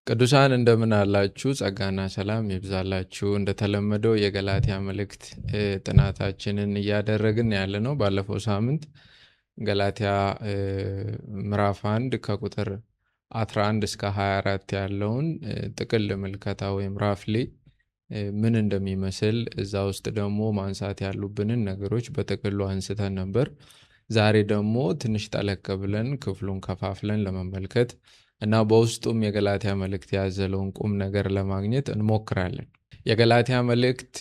ቅዱሳን እንደምን አላችሁ? ጸጋና ሰላም ይብዛላችሁ። እንደተለመደው የገላትያ መልእክት ጥናታችንን እያደረግን ያለነው ባለፈው ሳምንት ገላትያ ምዕራፍ 1 ከቁጥር 11 እስከ 24 ያለውን ጥቅል ምልከታ ወይም ራፍሊ ምን እንደሚመስል እዛ ውስጥ ደግሞ ማንሳት ያሉብንን ነገሮች በጥቅሉ አንስተን ነበር። ዛሬ ደግሞ ትንሽ ጠለቅ ብለን ክፍሉን ከፋፍለን ለመመልከት እና በውስጡም የገላትያ መልእክት ያዘለውን ቁም ነገር ለማግኘት እንሞክራለን። የገላትያ መልእክት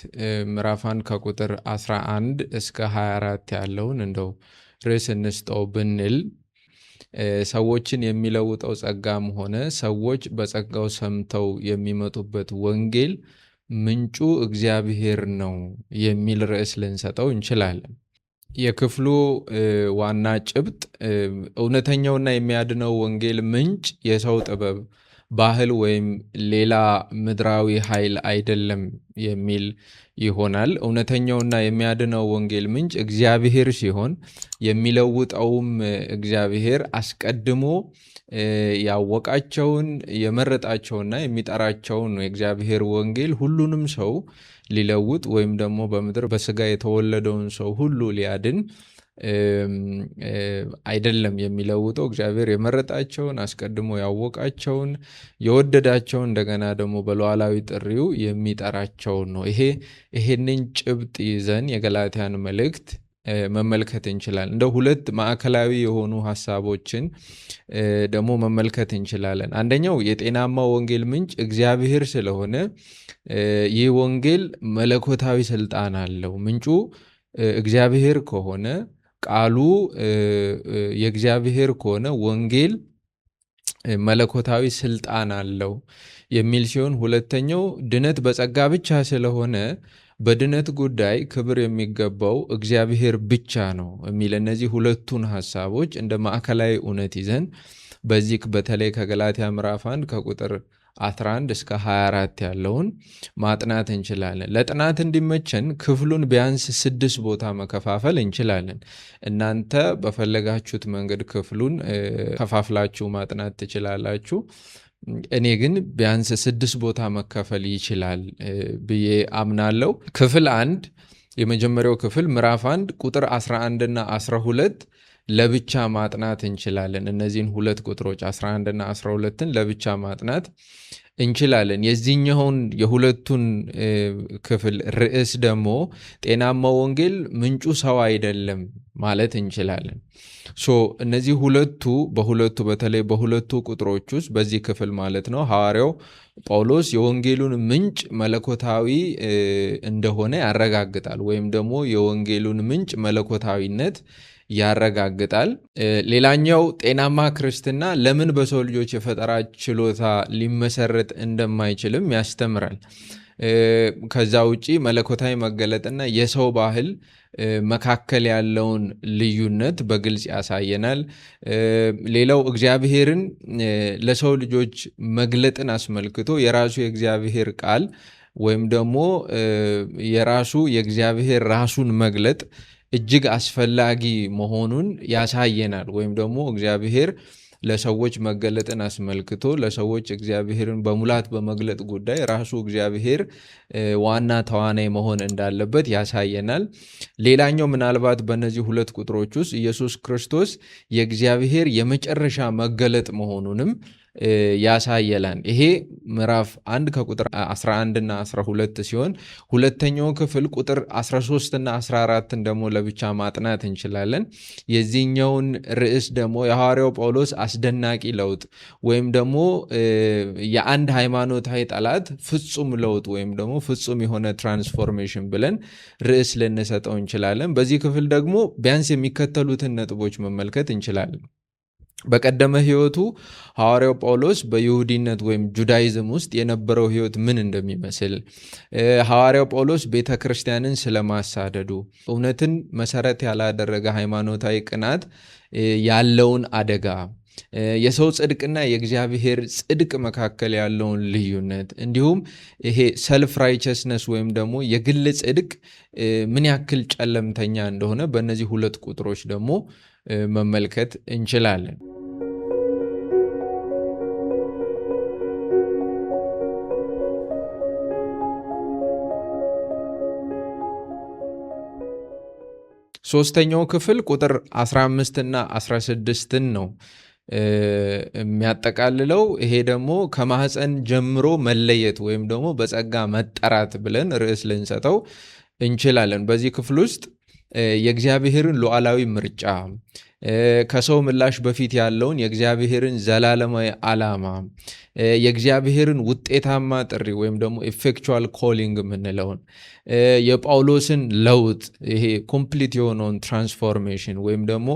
ምዕራፍ 1 ከቁጥር 11 እስከ 24 ያለውን እንደው ርዕስ እንስጠው ብንል ሰዎችን የሚለውጠው ጸጋም ሆነ ሰዎች በጸጋው ሰምተው የሚመጡበት ወንጌል ምንጩ እግዚአብሔር ነው የሚል ርዕስ ልንሰጠው እንችላለን። የክፍሉ ዋና ጭብጥ እውነተኛውና የሚያድነው ወንጌል ምንጭ የሰው ጥበብ፣ ባህል ወይም ሌላ ምድራዊ ኃይል አይደለም የሚል ይሆናል። እውነተኛውና የሚያድነው ወንጌል ምንጭ እግዚአብሔር ሲሆን የሚለውጠውም እግዚአብሔር አስቀድሞ ያወቃቸውን የመረጣቸውና የሚጠራቸውን ነው። የእግዚአብሔር ወንጌል ሁሉንም ሰው ሊለውጥ ወይም ደግሞ በምድር በስጋ የተወለደውን ሰው ሁሉ ሊያድን አይደለም የሚለውጠው። እግዚአብሔር የመረጣቸውን አስቀድሞ ያወቃቸውን የወደዳቸውን እንደገና ደግሞ በሉዓላዊ ጥሪው የሚጠራቸውን ነው። ይሄንን ጭብጥ ይዘን የገላትያን መልእክት መመልከት እንችላለን። እንደ ሁለት ማዕከላዊ የሆኑ ሀሳቦችን ደግሞ መመልከት እንችላለን። አንደኛው የጤናማው ወንጌል ምንጭ እግዚአብሔር ስለሆነ ይህ ወንጌል መለኮታዊ ስልጣን አለው። ምንጩ እግዚአብሔር ከሆነ ቃሉ የእግዚአብሔር ከሆነ ወንጌል መለኮታዊ ስልጣን አለው የሚል ሲሆን፣ ሁለተኛው ድነት በጸጋ ብቻ ስለሆነ በድነት ጉዳይ ክብር የሚገባው እግዚአብሔር ብቻ ነው የሚል እነዚህ ሁለቱን ሀሳቦች እንደ ማዕከላዊ እውነት ይዘን በዚህ በተለይ ከገላትያ ምዕራፍ 1 ከቁጥር 11 እስከ 24 ያለውን ማጥናት እንችላለን። ለጥናት እንዲመቸን ክፍሉን ቢያንስ 6 ቦታ መከፋፈል እንችላለን። እናንተ በፈለጋችሁት መንገድ ክፍሉን ከፋፍላችሁ ማጥናት ትችላላችሁ። እኔ ግን ቢያንስ 6 ቦታ መከፈል ይችላል ብዬ አምናለሁ። ክፍል 1 የመጀመሪያው ክፍል ምዕራፍ 1 ቁጥር 11 እና 12 ለብቻ ማጥናት እንችላለን። እነዚህን ሁለት ቁጥሮች 11 እና 12ን ለብቻ ማጥናት እንችላለን። የዚህኛውን የሁለቱን ክፍል ርዕስ ደግሞ ጤናማው ወንጌል ምንጩ ሰው አይደለም ማለት እንችላለን። እነዚህ ሁለቱ በተለይ በሁለቱ ቁጥሮች ውስጥ በዚህ ክፍል ማለት ነው ሐዋርያው ጳውሎስ የወንጌሉን ምንጭ መለኮታዊ እንደሆነ ያረጋግጣል፣ ወይም ደግሞ የወንጌሉን ምንጭ መለኮታዊነት ያረጋግጣል። ሌላኛው ጤናማ ክርስትና ለምን በሰው ልጆች የፈጠራ ችሎታ ሊመሰረት እንደማይችልም ያስተምራል። ከዛ ውጪ መለኮታዊ መገለጥና የሰው ባህል መካከል ያለውን ልዩነት በግልጽ ያሳየናል። ሌላው እግዚአብሔርን ለሰው ልጆች መግለጥን አስመልክቶ የራሱ የእግዚአብሔር ቃል ወይም ደግሞ የራሱ የእግዚአብሔር ራሱን መግለጥ እጅግ አስፈላጊ መሆኑን ያሳየናል። ወይም ደግሞ እግዚአብሔር ለሰዎች መገለጥን አስመልክቶ ለሰዎች እግዚአብሔርን በሙላት በመግለጥ ጉዳይ ራሱ እግዚአብሔር ዋና ተዋናይ መሆን እንዳለበት ያሳየናል። ሌላኛው ምናልባት በእነዚህ ሁለት ቁጥሮች ውስጥ ኢየሱስ ክርስቶስ የእግዚአብሔር የመጨረሻ መገለጥ መሆኑንም ያሳየላል። ይሄ ምዕራፍ 1 ከቁጥር 11 እና 12 ሲሆን፣ ሁለተኛው ክፍል ቁጥር 13 እና 14ን ደግሞ ለብቻ ማጥናት እንችላለን። የዚህኛውን ርዕስ ደግሞ የሐዋርያው ጳውሎስ አስደናቂ ለውጥ ወይም ደግሞ የአንድ ሃይማኖታዊ ጠላት ፍጹም ለውጥ ወይም ደግሞ ፍጹም የሆነ ትራንስፎርሜሽን ብለን ርዕስ ልንሰጠው እንችላለን። በዚህ ክፍል ደግሞ ቢያንስ የሚከተሉትን ነጥቦች መመልከት እንችላለን። በቀደመ ሕይወቱ ሐዋርያው ጳውሎስ በይሁዲነት ወይም ጁዳይዝም ውስጥ የነበረው ሕይወት ምን እንደሚመስል፣ ሐዋርያው ጳውሎስ ቤተ ክርስቲያንን ስለማሳደዱ፣ እውነትን መሰረት ያላደረገ ሃይማኖታዊ ቅናት ያለውን አደጋ፣ የሰው ጽድቅና የእግዚአብሔር ጽድቅ መካከል ያለውን ልዩነት፣ እንዲሁም ይሄ ሰልፍ ራይቸስነስ ወይም ደግሞ የግል ጽድቅ ምን ያክል ጨለምተኛ እንደሆነ በእነዚህ ሁለት ቁጥሮች ደግሞ መመልከት እንችላለን። ሶስተኛው ክፍል ቁጥር 15 እና 16ን ነው የሚያጠቃልለው። ይሄ ደግሞ ከማህፀን ጀምሮ መለየት ወይም ደግሞ በጸጋ መጠራት ብለን ርዕስ ልንሰጠው እንችላለን። በዚህ ክፍል ውስጥ የእግዚአብሔርን ሉዓላዊ ምርጫ፣ ከሰው ምላሽ በፊት ያለውን የእግዚአብሔርን ዘላለማዊ ዓላማ፣ የእግዚአብሔርን ውጤታማ ጥሪ ወይም ደግሞ ኢፌክቹዋል ኮሊንግ የምንለውን፣ የጳውሎስን ለውጥ ይሄ ኮምፕሊት የሆነውን ትራንስፎርሜሽን ወይም ደግሞ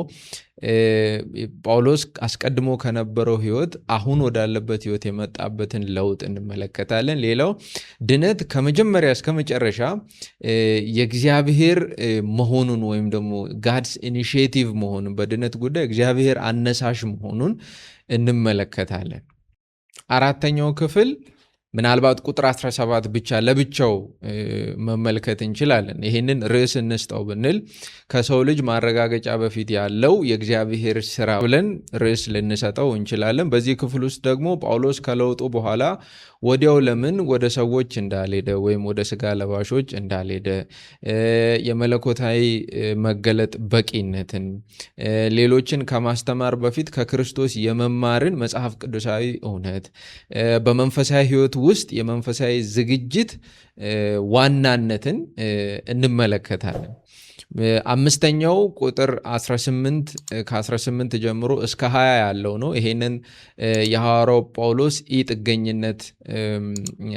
ጳውሎስ አስቀድሞ ከነበረው ህይወት አሁን ወዳለበት ህይወት የመጣበትን ለውጥ እንመለከታለን። ሌላው ድነት ከመጀመሪያ እስከ መጨረሻ የእግዚአብሔር መሆኑን ወይም ደግሞ ጋድስ ኢኒሺዬቲቭ መሆኑን፣ በድነት ጉዳይ እግዚአብሔር አነሳሽ መሆኑን እንመለከታለን። አራተኛው ክፍል ምናልባት ቁጥር 17 ብቻ ለብቻው መመልከት እንችላለን። ይህንን ርዕስ እንስጠው ብንል ከሰው ልጅ ማረጋገጫ በፊት ያለው የእግዚአብሔር ስራ ብለን ርዕስ ልንሰጠው እንችላለን። በዚህ ክፍል ውስጥ ደግሞ ጳውሎስ ከለውጡ በኋላ ወዲያው ለምን ወደ ሰዎች እንዳልሄደ ወይም ወደ ስጋ ለባሾች እንዳልሄደ፣ የመለኮታዊ መገለጥ በቂነትን፣ ሌሎችን ከማስተማር በፊት ከክርስቶስ የመማርን መጽሐፍ ቅዱሳዊ እውነት፣ በመንፈሳዊ ህይወት ውስጥ የመንፈሳዊ ዝግጅት ዋናነትን እንመለከታለን። አምስተኛው ቁጥር 18 ከ18 ጀምሮ እስከ 20 ያለው ነው። ይሄንን የሐዋርያው ጳውሎስ ኢጥገኝነት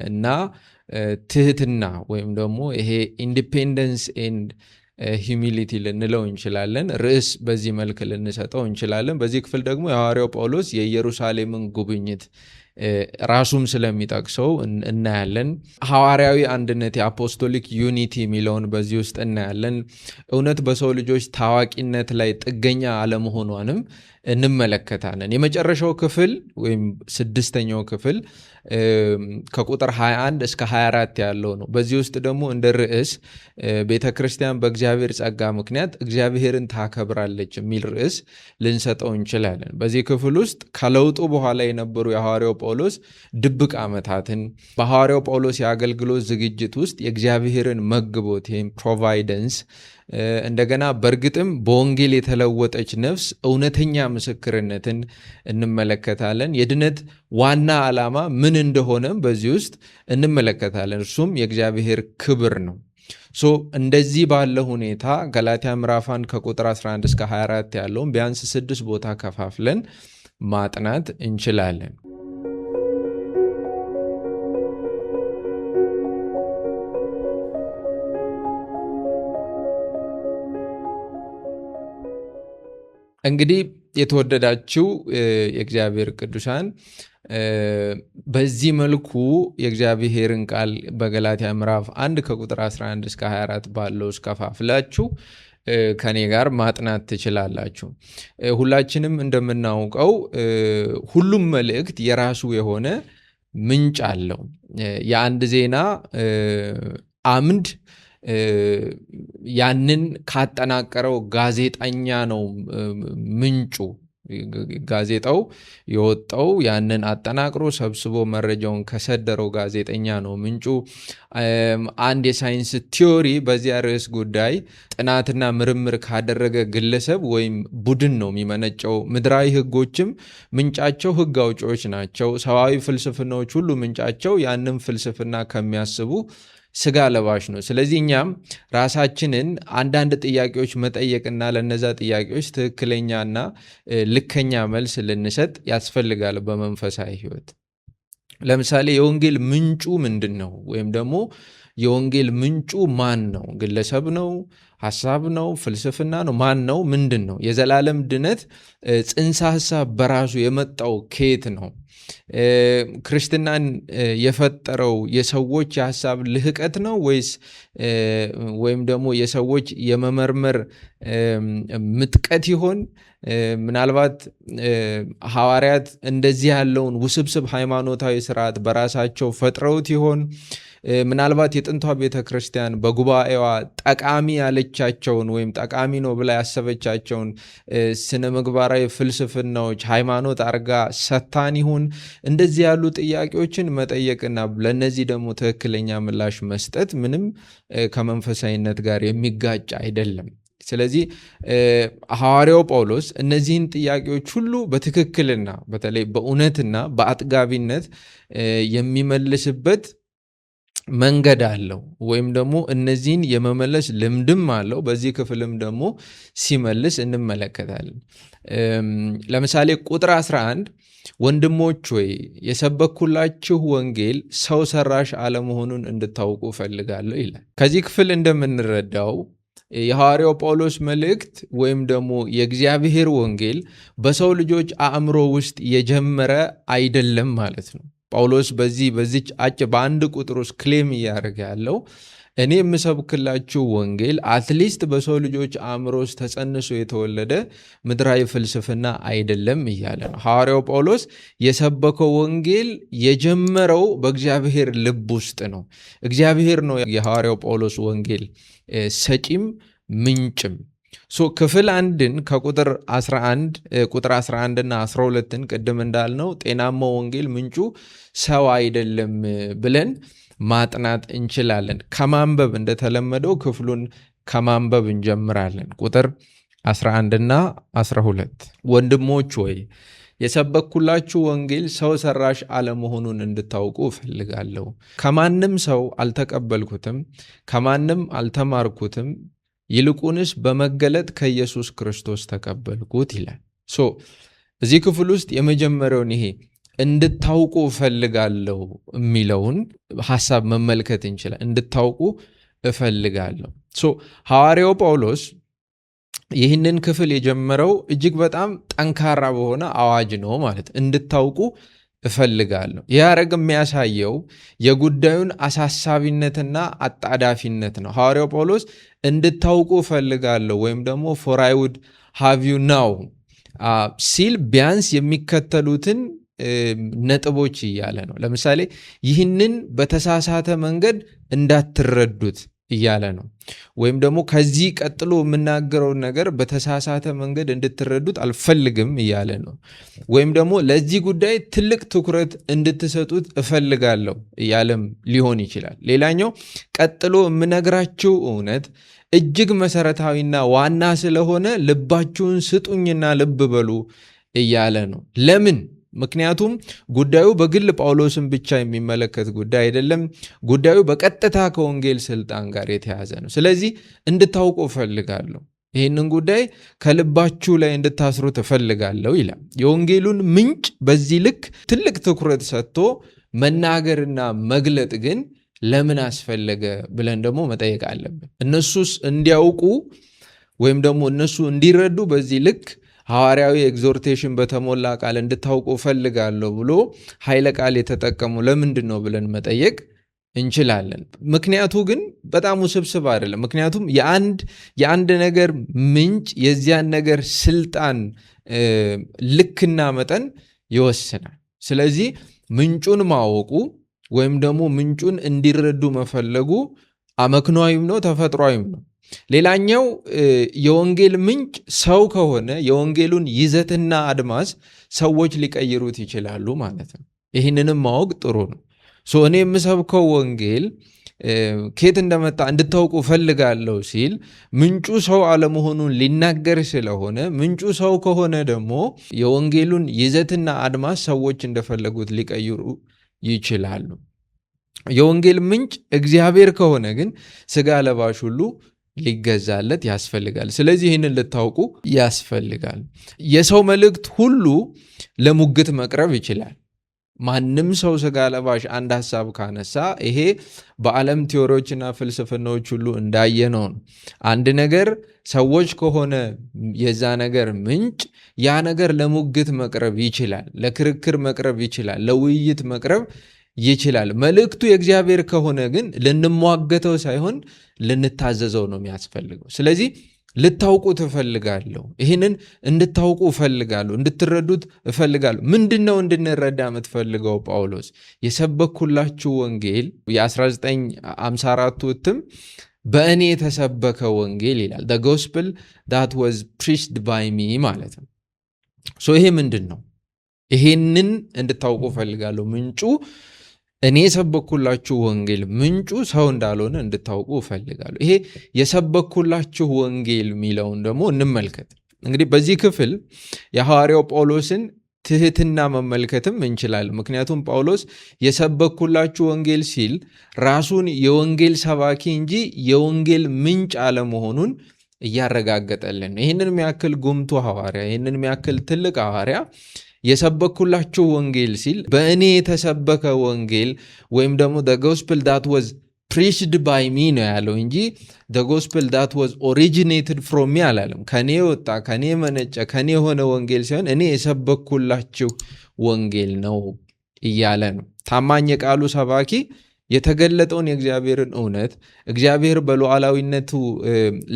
እና ትህትና ወይም ደግሞ ይሄ ኢንዲፔንደንስ ኤንድ ሂዩሚሊቲ ልንለው እንችላለን። ርዕስ በዚህ መልክ ልንሰጠው እንችላለን። በዚህ ክፍል ደግሞ የሐዋርያው ጳውሎስ የኢየሩሳሌምን ጉብኝት ራሱም ስለሚጠቅሰው እናያለን። ሐዋርያዊ አንድነት የአፖስቶሊክ ዩኒቲ የሚለውን በዚህ ውስጥ እናያለን። እውነት በሰው ልጆች ታዋቂነት ላይ ጥገኛ አለመሆኗንም እንመለከታለን። የመጨረሻው ክፍል ወይም ስድስተኛው ክፍል ከቁጥር 21 እስከ 24 ያለው ነው። በዚህ ውስጥ ደግሞ እንደ ርዕስ ቤተ ክርስቲያን በእግዚአብሔር ጸጋ ምክንያት እግዚአብሔርን ታከብራለች የሚል ርዕስ ልንሰጠው እንችላለን። በዚህ ክፍል ውስጥ ከለውጡ በኋላ የነበሩ የሐዋርያው ጳውሎስ ድብቅ ዓመታትን፣ በሐዋርያው ጳውሎስ የአገልግሎት ዝግጅት ውስጥ የእግዚአብሔርን መግቦት ይህም ፕሮቫይደንስ፣ እንደገና በእርግጥም በወንጌል የተለወጠች ነፍስ እውነተኛ ምስክርነትን እንመለከታለን። የድነት ዋና ዓላማ ምን እንደሆነም በዚህ ውስጥ እንመለከታለን። እርሱም የእግዚአብሔር ክብር ነው። እንደዚህ ባለ ሁኔታ ገላትያ ምዕራፍ 1 ከቁጥር 11 እስከ 24 ያለውን ቢያንስ 6 ቦታ ከፋፍለን ማጥናት እንችላለን። እንግዲህ የተወደዳችሁ የእግዚአብሔር ቅዱሳን በዚህ መልኩ የእግዚአብሔርን ቃል በገላትያ ምዕራፍ 1 ከቁጥር 11 እስከ 24 ባለው እስከፋፍላችሁ ከኔ ጋር ማጥናት ትችላላችሁ። ሁላችንም እንደምናውቀው ሁሉም መልእክት የራሱ የሆነ ምንጭ አለው። የአንድ ዜና አምድ ያንን ካጠናቀረው ጋዜጠኛ ነው ምንጩ። ጋዜጣው የወጣው ያንን አጠናቅሮ ሰብስቦ መረጃውን ከሰደረው ጋዜጠኛ ነው ምንጩ። አንድ የሳይንስ ቲዮሪ በዚያ ርዕስ ጉዳይ ጥናትና ምርምር ካደረገ ግለሰብ ወይም ቡድን ነው የሚመነጨው። ምድራዊ ሕጎችም ምንጫቸው ሕግ አውጪዎች ናቸው። ሰዋዊ ፍልስፍናዎች ሁሉ ምንጫቸው ያንን ፍልስፍና ከሚያስቡ ስጋ ለባሽ ነው። ስለዚህ እኛም ራሳችንን አንዳንድ ጥያቄዎች መጠየቅና ለነዛ ጥያቄዎች ትክክለኛና ልከኛ መልስ ልንሰጥ ያስፈልጋል። በመንፈሳዊ ህይወት ለምሳሌ የወንጌል ምንጩ ምንድን ነው? ወይም ደግሞ የወንጌል ምንጩ ማን ነው? ግለሰብ ነው? ሐሳብ ነው? ፍልስፍና ነው? ማን ነው? ምንድን ነው? የዘላለም ድነት ጽንሰ ሐሳብ በራሱ የመጣው ከየት ነው? ክርስትናን የፈጠረው የሰዎች የሐሳብ ልህቀት ነው ወይም ደግሞ የሰዎች የመመርመር ምጥቀት ይሆን? ምናልባት ሐዋርያት እንደዚህ ያለውን ውስብስብ ሃይማኖታዊ ስርዓት በራሳቸው ፈጥረውት ይሆን? ምናልባት የጥንቷ ቤተ ክርስቲያን በጉባኤዋ ጠቃሚ ያለቻቸውን ወይም ጠቃሚ ነው ብላ ያሰበቻቸውን ስነ ምግባራዊ ፍልስፍናዎች ሃይማኖት አርጋ ሰታን ይሁን? እንደዚህ ያሉ ጥያቄዎችን መጠየቅና ለእነዚህ ደግሞ ትክክለኛ ምላሽ መስጠት ምንም ከመንፈሳዊነት ጋር የሚጋጭ አይደለም። ስለዚህ ሐዋርያው ጳውሎስ እነዚህን ጥያቄዎች ሁሉ በትክክልና በተለይ በእውነትና በአጥጋቢነት የሚመልስበት መንገድ አለው፣ ወይም ደግሞ እነዚህን የመመለስ ልምድም አለው። በዚህ ክፍልም ደግሞ ሲመልስ እንመለከታለን። ለምሳሌ ቁጥር 11 ወንድሞች ሆይ የሰበኩላችሁ ወንጌል ሰው ሰራሽ አለመሆኑን እንድታውቁ እፈልጋለሁ ይላል። ከዚህ ክፍል እንደምንረዳው የሐዋርያው ጳውሎስ መልእክት ወይም ደግሞ የእግዚአብሔር ወንጌል በሰው ልጆች አእምሮ ውስጥ የጀመረ አይደለም ማለት ነው። ጳውሎስ በዚች በአንድ ቁጥር ውስጥ ክሌም እያደረገ ያለው እኔ የምሰብክላችሁ ወንጌል አትሊስት በሰው ልጆች አእምሮ ውስጥ ተጸንሶ የተወለደ ምድራዊ ፍልስፍና አይደለም እያለ ነው። ሐዋርያው ጳውሎስ የሰበከው ወንጌል የጀመረው በእግዚአብሔር ልብ ውስጥ ነው። እግዚአብሔር ነው የሐዋርያው ጳውሎስ ወንጌል ሰጪም ምንጭም። ክፍል 1ን ከቁጥር 11 እና 12ን ቅድም እንዳልነው ጤናማው ወንጌል ምንጩ ሰው አይደለም ብለን ማጥናት እንችላለን። ከማንበብ እንደተለመደው ክፍሉን ከማንበብ እንጀምራለን። ቁጥር 11 እና 12 ወንድሞች ሆይ የሰበኩላችሁ ወንጌል ሰው ሰራሽ አለመሆኑን እንድታውቁ እፈልጋለሁ። ከማንም ሰው አልተቀበልኩትም፣ ከማንም አልተማርኩትም፣ ይልቁንስ በመገለጥ ከኢየሱስ ክርስቶስ ተቀበልኩት ይላል። እዚህ ክፍል ውስጥ የመጀመሪያውን ይሄ እንድታውቁ እፈልጋለሁ የሚለውን ሐሳብ መመልከት እንችላል። እንድታውቁ እፈልጋለሁ። ሐዋርያው ጳውሎስ ይህንን ክፍል የጀመረው እጅግ በጣም ጠንካራ በሆነ አዋጅ ነው ማለት እንድታውቁ እፈልጋለሁ። ይህ ሐረግ የሚያሳየው የጉዳዩን አሳሳቢነትና አጣዳፊነት ነው። ሐዋርያው ጳውሎስ እንድታውቁ እፈልጋለሁ ወይም ደግሞ for I would have you now ሲል ቢያንስ የሚከተሉትን ነጥቦች እያለ ነው። ለምሳሌ ይህንን በተሳሳተ መንገድ እንዳትረዱት እያለ ነው። ወይም ደግሞ ከዚህ ቀጥሎ የምናገረውን ነገር በተሳሳተ መንገድ እንድትረዱት አልፈልግም እያለ ነው። ወይም ደግሞ ለዚህ ጉዳይ ትልቅ ትኩረት እንድትሰጡት እፈልጋለሁ እያለም ሊሆን ይችላል። ሌላኛው ቀጥሎ የምነግራችሁ እውነት እጅግ መሰረታዊና ዋና ስለሆነ ልባችሁን ስጡኝና ልብ በሉ እያለ ነው። ለምን? ምክንያቱም ጉዳዩ በግል ጳውሎስን ብቻ የሚመለከት ጉዳይ አይደለም። ጉዳዩ በቀጥታ ከወንጌል ስልጣን ጋር የተያዘ ነው። ስለዚህ እንድታውቁ እፈልጋለሁ፣ ይህንን ጉዳይ ከልባችሁ ላይ እንድታስሩት እፈልጋለሁ ይላል። የወንጌሉን ምንጭ በዚህ ልክ ትልቅ ትኩረት ሰጥቶ መናገርና መግለጥ ግን ለምን አስፈለገ ብለን ደግሞ መጠየቅ አለብን። እነሱስ እንዲያውቁ ወይም ደግሞ እነሱ እንዲረዱ በዚህ ልክ ሐዋርያዊ ኤግዞርቴሽን በተሞላ ቃል እንድታውቁ እፈልጋለሁ ብሎ ኃይለ ቃል የተጠቀሙ ለምንድን ነው ብለን መጠየቅ እንችላለን። ምክንያቱ ግን በጣም ውስብስብ አይደለም። ምክንያቱም የአንድ ነገር ምንጭ የዚያን ነገር ስልጣን ልክና መጠን ይወስናል። ስለዚህ ምንጩን ማወቁ ወይም ደግሞ ምንጩን እንዲረዱ መፈለጉ አመክኗዊም ነው፣ ተፈጥሯዊም ነው። ሌላኛው የወንጌል ምንጭ ሰው ከሆነ የወንጌሉን ይዘትና አድማስ ሰዎች ሊቀይሩት ይችላሉ ማለት ነው። ይህንንም ማወቅ ጥሩ ነው። እኔ የምሰብከው ወንጌል ከየት እንደመጣ እንድታውቁ ፈልጋለሁ ሲል ምንጩ ሰው አለመሆኑን ሊናገር ስለሆነ ምንጩ ሰው ከሆነ ደግሞ የወንጌሉን ይዘትና አድማስ ሰዎች እንደፈለጉት ሊቀይሩ ይችላሉ። የወንጌል ምንጭ እግዚአብሔር ከሆነ ግን ሥጋ ለባሽ ሁሉ ሊገዛለት ያስፈልጋል። ስለዚህ ይህንን ልታውቁ ያስፈልጋል። የሰው መልእክት ሁሉ ለሙግት መቅረብ ይችላል። ማንም ሰው ሥጋ ለባሽ አንድ ሐሳብ ካነሳ ይሄ በዓለም ቲዎሪዎችና ፍልስፍናዎች ሁሉ እንዳየነው ነው። አንድ ነገር ሰዎች ከሆነ የዛ ነገር ምንጭ ያ ነገር ለሙግት መቅረብ ይችላል፣ ለክርክር መቅረብ ይችላል፣ ለውይይት መቅረብ ይችላል። መልእክቱ የእግዚአብሔር ከሆነ ግን ልንሟገተው ሳይሆን ልንታዘዘው ነው የሚያስፈልገው። ስለዚህ ልታውቁት እፈልጋለሁ። ይህንን እንድታውቁ እፈልጋለሁ፣ እንድትረዱት እፈልጋለሁ። ምንድን ነው እንድንረዳ የምትፈልገው ጳውሎስ? የሰበኩላችሁ ወንጌል የ1954ቱ እትም በእኔ የተሰበከ ወንጌል ይላል። the gospel that was preached by me ማለት ነው። ይሄ ምንድን ነው? ይሄንን እንድታውቁ እፈልጋለሁ። ምንጩ እኔ የሰበኩላችሁ ወንጌል ምንጩ ሰው እንዳልሆነ እንድታውቁ እፈልጋለሁ። ይሄ የሰበኩላችሁ ወንጌል የሚለውን ደግሞ እንመልከት። እንግዲህ በዚህ ክፍል የሐዋርያው ጳውሎስን ትህትና መመልከትም እንችላለን። ምክንያቱም ጳውሎስ የሰበኩላችሁ ወንጌል ሲል ራሱን የወንጌል ሰባኪ እንጂ የወንጌል ምንጭ አለመሆኑን እያረጋገጠልን። ይህንን የሚያክል ጉምቱ ሐዋርያ፣ ይህንን የሚያክል ትልቅ ሐዋርያ የሰበኩላችሁ ወንጌል ሲል በእኔ የተሰበከ ወንጌል ወይም ደግሞ the gospel that was preached by me ነው ያለው እንጂ the gospel that was originated from me አላለም። ከኔ ወጣ፣ ከኔ መነጨ፣ ከኔ የሆነ ወንጌል ሲሆን እኔ የሰበኩላችሁ ወንጌል ነው እያለ ነው። ታማኝ የቃሉ ሰባኪ የተገለጠውን የእግዚአብሔርን እውነት እግዚአብሔር በሉዓላዊነቱ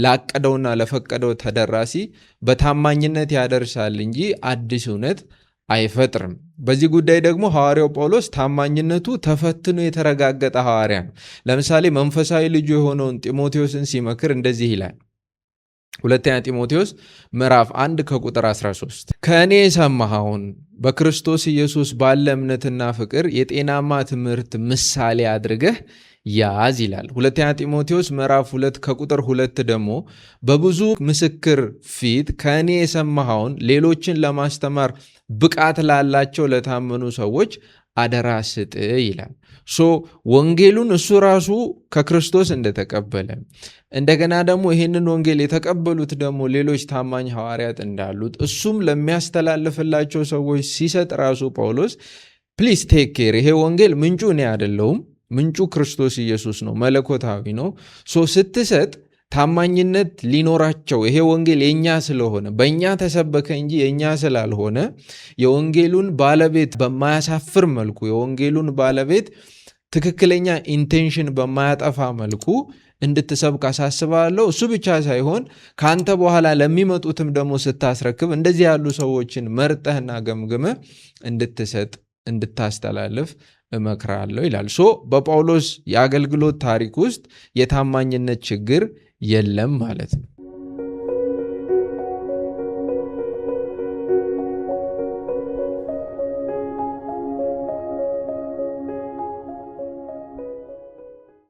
ላቀደውና ለፈቀደው ተደራሲ በታማኝነት ያደርሳል እንጂ አዲስ እውነት አይፈጥርም። በዚህ ጉዳይ ደግሞ ሐዋርያው ጳውሎስ ታማኝነቱ ተፈትኖ የተረጋገጠ ሐዋርያ ነው። ለምሳሌ መንፈሳዊ ልጁ የሆነውን ጢሞቴዎስን ሲመክር እንደዚህ ይላል። ሁለተኛ ጢሞቴዎስ ምዕራፍ 1 ከቁጥር 13 ከእኔ የሰማኸውን በክርስቶስ ኢየሱስ ባለ እምነትና ፍቅር የጤናማ ትምህርት ምሳሌ አድርገህ ያዝ ይላል። ሁለተኛ ጢሞቴዎስ ምዕራፍ 2 ከቁጥር 2 ደግሞ በብዙ ምስክር ፊት ከእኔ የሰማኸውን ሌሎችን ለማስተማር ብቃት ላላቸው ለታመኑ ሰዎች አደራ ስጥ ይላል። ወንጌሉን እሱ ራሱ ከክርስቶስ እንደተቀበለ እንደገና ደግሞ ይህንን ወንጌል የተቀበሉት ደግሞ ሌሎች ታማኝ ሐዋርያት እንዳሉት እሱም ለሚያስተላልፍላቸው ሰዎች ሲሰጥ ራሱ ጳውሎስ ፕሊዝ ቴክ ኬር፣ ይሄ ወንጌል ምንጩ እኔ አይደለሁም፣ ምንጩ ክርስቶስ ኢየሱስ ነው፣ መለኮታዊ ነው። ስትሰጥ ታማኝነት ሊኖራቸው ይሄ ወንጌል የኛ ስለሆነ በእኛ ተሰበከ እንጂ የኛ ስላልሆነ የወንጌሉን ባለቤት በማያሳፍር መልኩ የወንጌሉን ባለቤት ትክክለኛ ኢንቴንሽን በማያጠፋ መልኩ እንድትሰብክ አሳስባለሁ። እሱ ብቻ ሳይሆን ከአንተ በኋላ ለሚመጡትም ደግሞ ስታስረክብ እንደዚህ ያሉ ሰዎችን መርጠህና ገምግመህ እንድትሰጥ እንድታስተላልፍ እመክራለሁ ይላል። በጳውሎስ የአገልግሎት ታሪክ ውስጥ የታማኝነት ችግር የለም ማለት ነው።